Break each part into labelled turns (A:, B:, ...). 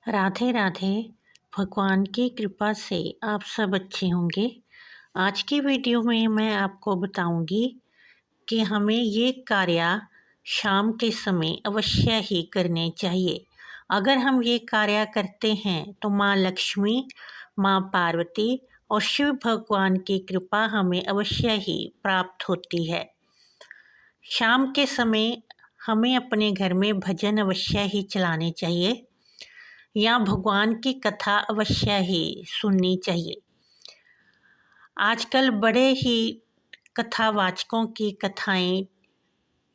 A: राधे राधे। भगवान की कृपा से आप सब अच्छे होंगे। आज की वीडियो में मैं आपको बताऊंगी कि हमें ये कार्य शाम के समय अवश्य ही करने चाहिए। अगर हम ये कार्य करते हैं तो माँ लक्ष्मी, माँ पार्वती और शिव भगवान की कृपा हमें अवश्य ही प्राप्त होती है। शाम के समय हमें अपने घर में भजन अवश्य ही चलाने चाहिए या भगवान की कथा अवश्य ही सुननी चाहिए। आजकल बड़े ही कथावाचकों की कथाएं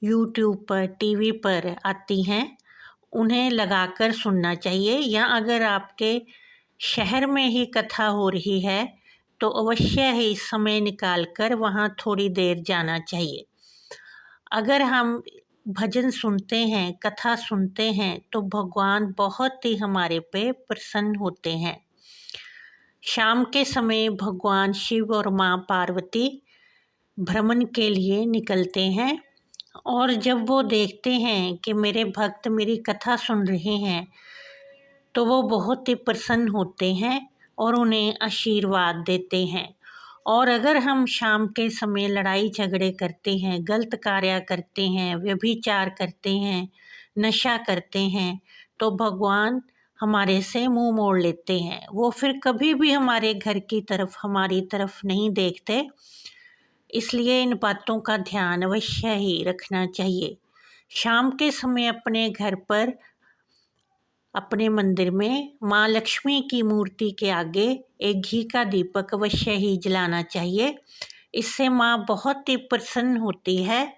A: यूट्यूब पर, टीवी पर आती हैं, उन्हें लगाकर सुनना चाहिए। या अगर आपके शहर में ही कथा हो रही है तो अवश्य ही समय निकाल कर वहाँ थोड़ी देर जाना चाहिए। अगर हम भजन सुनते हैं, कथा सुनते हैं तो भगवान बहुत ही हमारे पे प्रसन्न होते हैं। शाम के समय भगवान शिव और माँ पार्वती भ्रमण के लिए निकलते हैं और जब वो देखते हैं कि मेरे भक्त मेरी कथा सुन रहे हैं तो वो बहुत ही प्रसन्न होते हैं और उन्हें आशीर्वाद देते हैं। और अगर हम शाम के समय लड़ाई झगड़े करते हैं, गलत कार्य करते हैं, व्यभिचार करते हैं, नशा करते हैं तो भगवान हमारे से मुंह मोड़ लेते हैं। वो फिर कभी भी हमारे घर की तरफ, हमारी तरफ नहीं देखते। इसलिए इन बातों का ध्यान अवश्य ही रखना चाहिए। शाम के समय अपने घर पर, अपने मंदिर में माँ लक्ष्मी की मूर्ति के आगे एक घी का दीपक अवश्य ही जलाना चाहिए। इससे माँ बहुत ही प्रसन्न होती है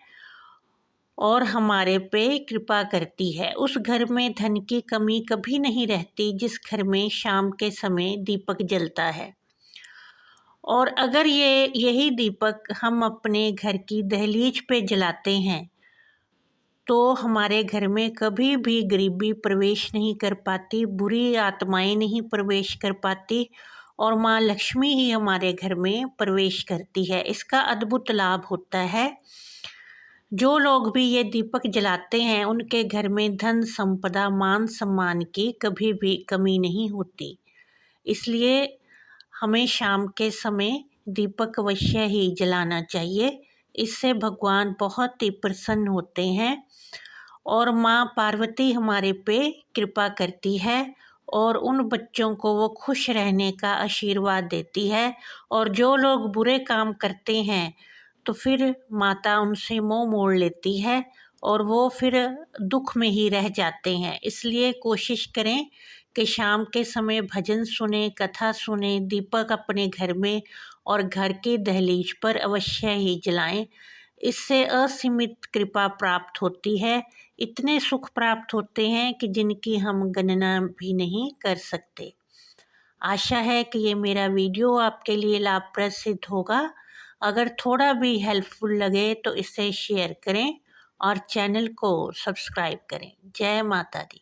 A: और हमारे पे कृपा करती है। उस घर में धन की कमी कभी नहीं रहती जिस घर में शाम के समय दीपक जलता है। और अगर यही दीपक हम अपने घर की दहलीज पे जलाते हैं तो हमारे घर में कभी भी गरीबी प्रवेश नहीं कर पाती, बुरी आत्माएं नहीं प्रवेश कर पाती और माँ लक्ष्मी ही हमारे घर में प्रवेश करती है। इसका अद्भुत लाभ होता है। जो लोग भी ये दीपक जलाते हैं उनके घर में धन संपदा, मान सम्मान की कभी भी कमी नहीं होती। इसलिए हमें शाम के समय दीपक अवश्य ही जलाना चाहिए। इससे भगवान बहुत ही प्रसन्न होते हैं और माँ पार्वती हमारे पे कृपा करती है और उन बच्चों को वो खुश रहने का आशीर्वाद देती है। और जो लोग बुरे काम करते हैं तो फिर माता उनसे मुंह मोड़ लेती है और वो फिर दुख में ही रह जाते हैं। इसलिए कोशिश करें कि शाम के समय भजन सुने, कथा सुने, दीपक अपने घर में और घर की दहलीज पर अवश्य ही जलाएं। इससे असीमित कृपा प्राप्त होती है। इतने सुख प्राप्त होते हैं कि जिनकी हम गणना भी नहीं कर सकते। आशा है कि ये मेरा वीडियो आपके लिए लाभप्रद सिद्ध होगा। अगर थोड़ा भी हेल्पफुल लगे तो इसे शेयर करें और चैनल को सब्सक्राइब करें। जय माता दी।